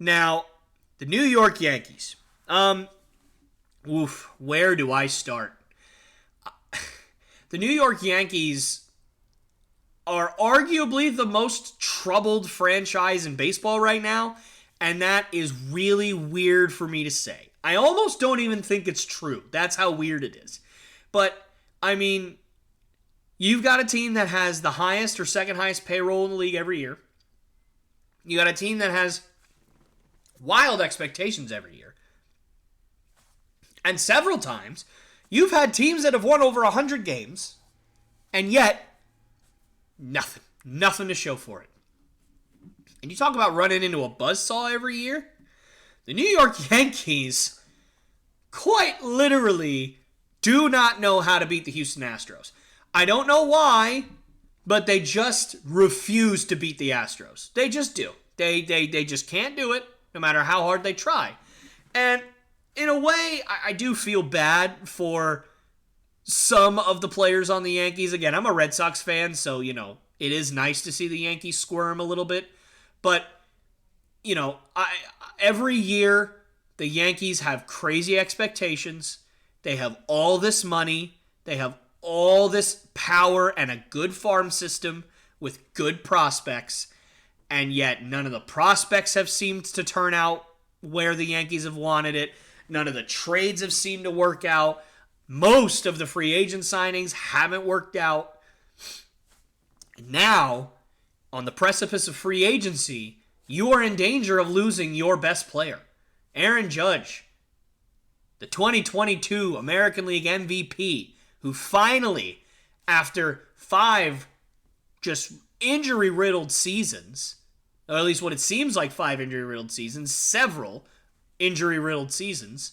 Now, the New York Yankees. Where do I start? The New York Yankees are arguably the most troubled franchise in baseball right now, and that is really weird for me to say. I almost don't even think it's true. That's how weird it is. But, I mean, you've got a team that has the highest or second highest payroll in the league every year. You got a team that has wild expectations every year. And several times, you've had teams that have won over 100 games, and yet, nothing to show for it. And you talk about running into a buzzsaw every year. The New York Yankees quite literally do not know how to beat the Houston Astros. I don't know why, but they just refuse to beat the Astros. They just do. They just can't do it, no matter how hard they try. And in a way, I do feel bad for some of the players on the Yankees. Again, I'm a Red Sox fan, so, it is nice to see the Yankees squirm a little bit. But, every year, the Yankees have crazy expectations. They have all this money. They have all this power and a good farm system with good prospects. And yet, none of the prospects have seemed to turn out where the Yankees have wanted it. None of the trades have seemed to work out. Most of the free agent signings haven't worked out. Now, on the precipice of free agency, you are in danger of losing your best player. Aaron Judge, the 2022 American League MVP, who finally, after 5 just injury-riddled seasons, or at least what it seems like 5 injury-riddled seasons, several injury-riddled seasons,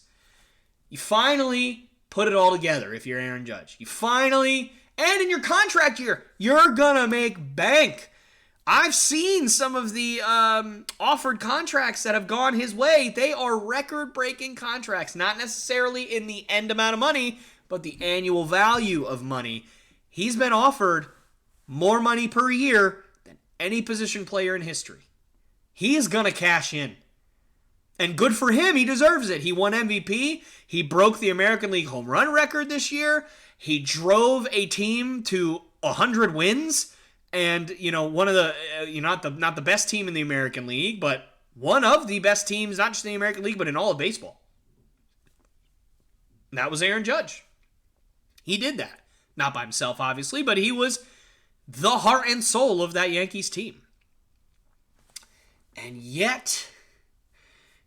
you finally put it all together if you're Aaron Judge. You finally, and in your contract year, you're gonna make bank. I've seen some of the offered contracts that have gone his way. They are record-breaking contracts, not necessarily in the end amount of money, but the annual value of money. He's been offered more money per year than any position player in history. He is going to cash in. And good for him. He deserves it. He won MVP. He broke the American League home run record this year. He drove a team to 100 wins. And, one of the, not the best team in the American League, but one of the best teams, not just in the American League, but in all of baseball. And that was Aaron Judge. He did that. Not by himself, obviously, but he was the heart and soul of that Yankees team. And yet,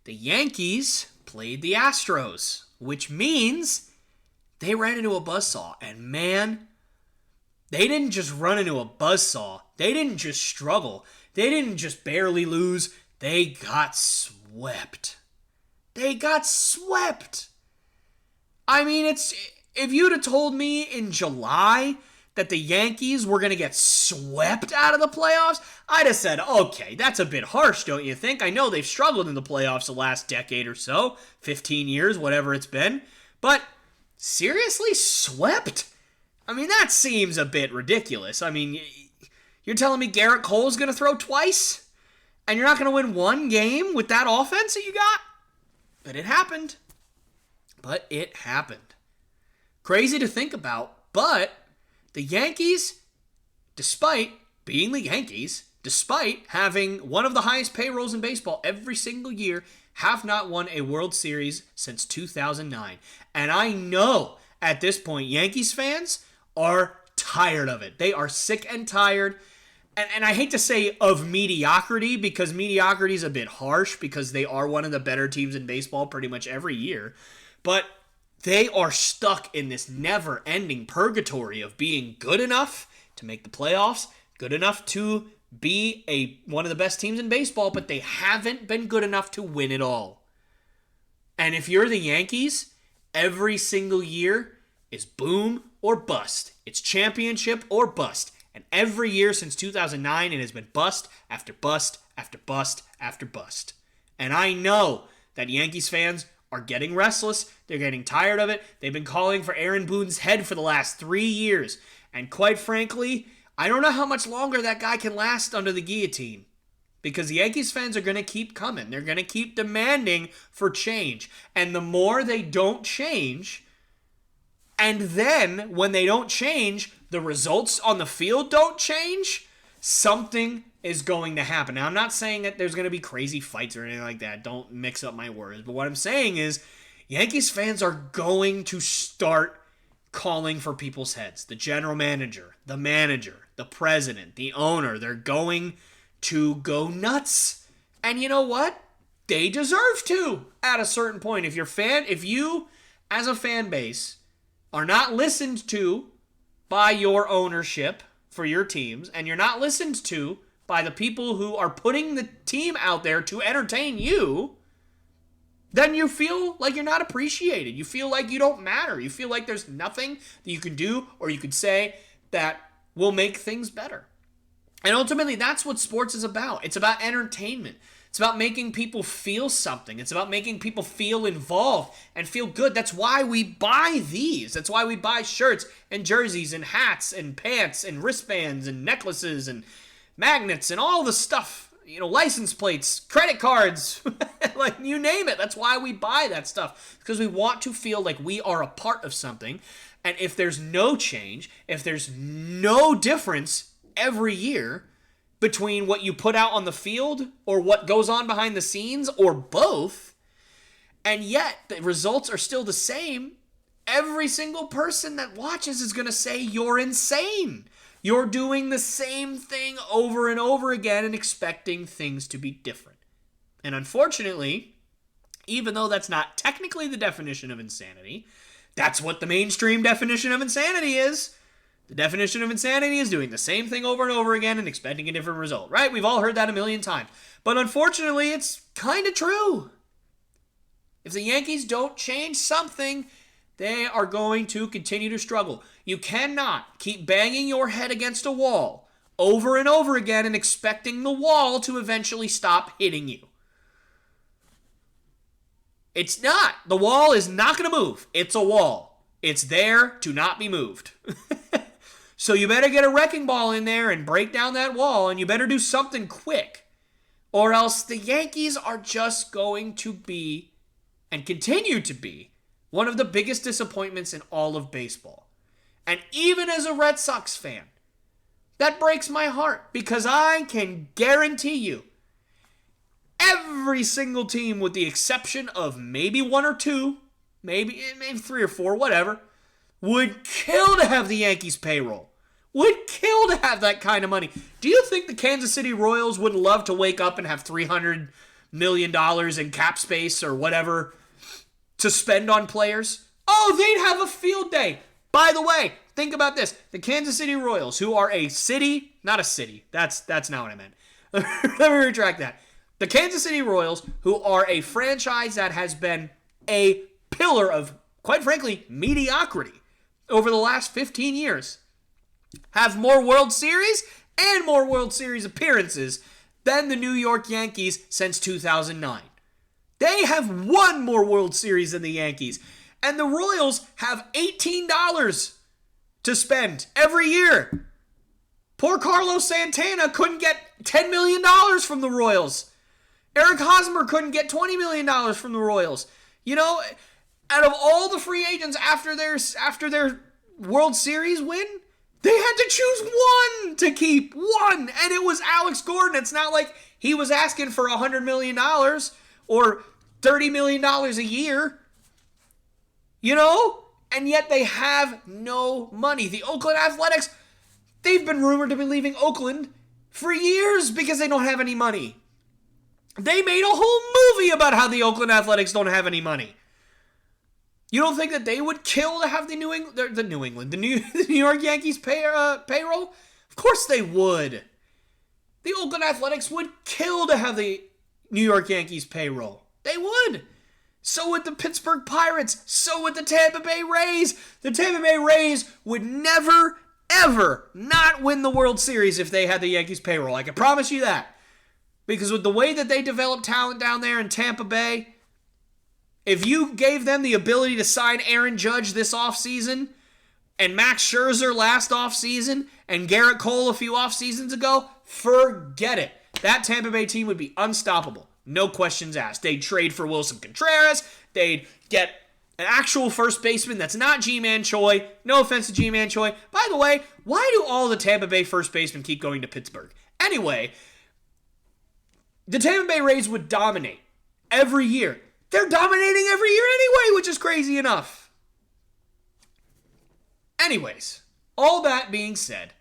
the Yankees played the Astros, which means they ran into a buzzsaw. And man, they didn't just run into a buzzsaw. They didn't just struggle. They didn't just barely lose. They got swept. They got swept. I mean, if you'd have told me in July that the Yankees were going to get swept out of the playoffs, I'd have said, okay, that's a bit harsh, don't you think? I know they've struggled in the playoffs the last decade or so, 15 years, whatever it's been. But seriously, swept? I mean, that seems a bit ridiculous. I mean, you're telling me Garrett Cole's going to throw twice? And you're not going to win one game with that offense that you got? But it happened. Crazy to think about, but the Yankees, despite being the Yankees, despite having one of the highest payrolls in baseball every single year, have not won a World Series since 2009. And I know at this point, Yankees fans are tired of it. They are sick and tired. And I hate to say of mediocrity, because mediocrity is a bit harsh, because they are one of the better teams in baseball pretty much every year. But they are stuck in this never-ending purgatory of being good enough to make the playoffs, good enough to be one of the best teams in baseball, but they haven't been good enough to win it all. And if you're the Yankees, every single year is boom or bust. It's championship or bust. And every year since 2009, it has been bust after bust after bust after bust. And I know that Yankees fans are getting restless. They're getting tired of it. They've been calling for Aaron Boone's head for the last 3 years. And quite frankly, I don't know how much longer that guy can last under the guillotine. because the Yankees fans are going to keep coming. They're going to keep demanding for change. And the more they don't change, and then when they don't change, the results on the field don't change, something is going to happen. Now, I'm not saying that there's going to be crazy fights or anything like that. Don't mix up my words. But what I'm saying is Yankees fans are going to start calling for people's heads. The general manager, the president, the owner, they're going to go nuts. And you know what? They deserve to at a certain point. If you as a fan base are not listened to by your ownership for your teams, and you're not listened to by the people who are putting the team out there to entertain you, then you feel like you're not appreciated. You feel like you don't matter. You feel like there's nothing that you can do or you could say that will make things better. And ultimately, that's what sports is about. It's about entertainment. It's about making people feel something. It's about making people feel involved and feel good. That's why we buy these. That's why we buy shirts and jerseys and hats and pants and wristbands and necklaces and magnets and all the stuff. License plates, credit cards, like you name it. That's why we buy that stuff. Because we want to feel like we are a part of something. And if there's no change, if there's no difference every year between what you put out on the field or what goes on behind the scenes or both, and yet the results are still the same, every single person that watches is going to say you're insane. You're doing the same thing over and over again and expecting things to be different. And unfortunately, even though that's not technically the definition of insanity, that's what the mainstream definition of insanity is. The definition of insanity is doing the same thing over and over again and expecting a different result, right? We've all heard that a million times. But unfortunately, it's kind of true. If the Yankees don't change something, they are going to continue to struggle. You cannot keep banging your head against a wall over and over again and expecting the wall to eventually stop hitting you. It's not. The wall is not going to move. It's a wall. It's there to not be moved. So you better get a wrecking ball in there and break down that wall, and you better do something quick. Or else the Yankees are just going to be, and continue to be, one of the biggest disappointments in all of baseball. And even as a Red Sox fan, that breaks my heart, because I can guarantee you, every single team with the exception of maybe one or two, maybe three or four, whatever, would kill to have the Yankees payroll. Would kill to have that kind of money. Do you think the Kansas City Royals would love to wake up and have $300 million in cap space or whatever to spend on players? Oh, they'd have a field day. By the way, think about this. The Kansas City Royals, who are a city, not a city. That's not what I meant. Let me retract that. The Kansas City Royals, who are a franchise that has been a pillar of, quite frankly, mediocrity over the last 15 years, have more World Series and more World Series appearances than the New York Yankees since 2009. They have won more World Series than the Yankees. And the Royals have $18 to spend every year. Poor Carlos Santana couldn't get $10 million from the Royals. Eric Hosmer couldn't get $20 million from the Royals. Out of all the free agents after their World Series win, they had to choose one to keep. One. And it was Alex Gordon. It's not like he was asking for $100 million or $30 million a year. And yet they have no money. The Oakland Athletics, they've been rumored to be leaving Oakland for years because they don't have any money. They made a whole movie about how the Oakland Athletics don't have any money. You don't think that they would kill to have the New York Yankees payroll? Of course they would. The Oakland Athletics would kill to have the New York Yankees payroll. They would. So would the Pittsburgh Pirates. So would the Tampa Bay Rays. The Tampa Bay Rays would never, ever not win the World Series if they had the Yankees payroll. I can promise you that. Because with the way that they develop talent down there in Tampa Bay, if you gave them the ability to sign Aaron Judge this offseason, and Max Scherzer last offseason, and Garrett Cole a few offseasons ago, forget it. that Tampa Bay team would be unstoppable. No questions asked. They'd trade for Wilson Contreras. They'd get an actual first baseman that's not G-Man Choi. No offense to G-Man Choi. By the way, why do all the Tampa Bay first basemen keep going to Pittsburgh? Anyway, the Tampa Bay Rays would dominate every year. They're dominating every year anyway, which is crazy enough. Anyways, all that being said,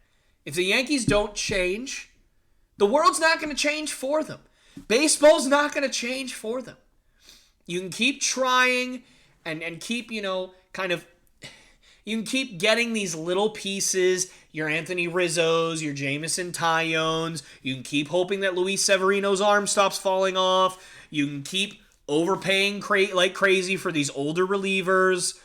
if the Yankees don't change, the world's not going to change for them. Baseball's not going to change for them. You can keep trying and keep, you can keep getting these little pieces, your Anthony Rizzos, your Jameson Tyones. You can keep hoping that Luis Severino's arm stops falling off. You can keep overpaying like crazy for these older relievers.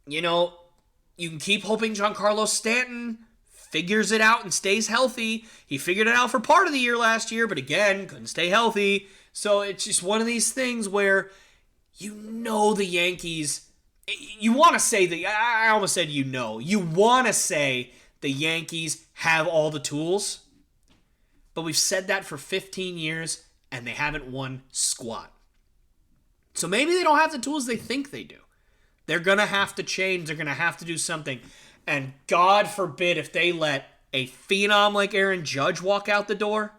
You can keep hoping Giancarlo Stanton figures it out and stays healthy. He figured it out for part of the year last year, but again, couldn't stay healthy. So it's just one of these things where the Yankees, you want to say I almost said you want to say the Yankees have all the tools, but we've said that for 15 years and they haven't won squat. So maybe they don't have the tools they think they do. They're going to have to change. They're going to have to do something. And God forbid if they let a phenom like Aaron Judge walk out the door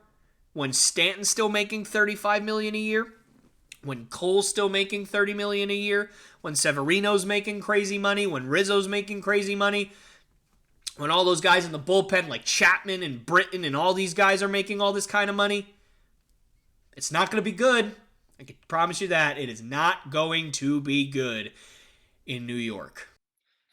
when Stanton's still making $35 million a year, when Cole's still making $30 million a year, when Severino's making crazy money, when Rizzo's making crazy money, when all those guys in the bullpen like Chapman and Britton and all these guys are making all this kind of money. It's not going to be good. I can promise you that. It is not going to be good in New York.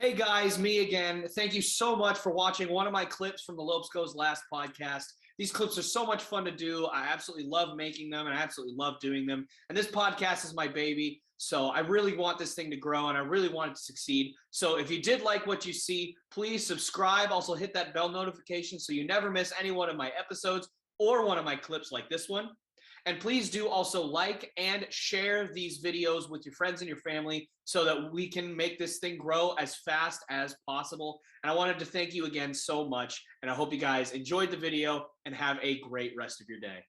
Hey guys, me again. Thank you so much for watching one of my clips from the Lopes Goes Last podcast. These clips are so much fun to do. I absolutely love making them and I absolutely love doing them. And this podcast is my baby. So I really want this thing to grow and I really want it to succeed. So if you did like what you see, please subscribe. Also hit that bell notification so you never miss any one of my episodes or one of my clips like this one. And please do also like and share these videos with your friends and your family so that we can make this thing grow as fast as possible. And I wanted to thank you again so much. And I hope you guys enjoyed the video and have a great rest of your day.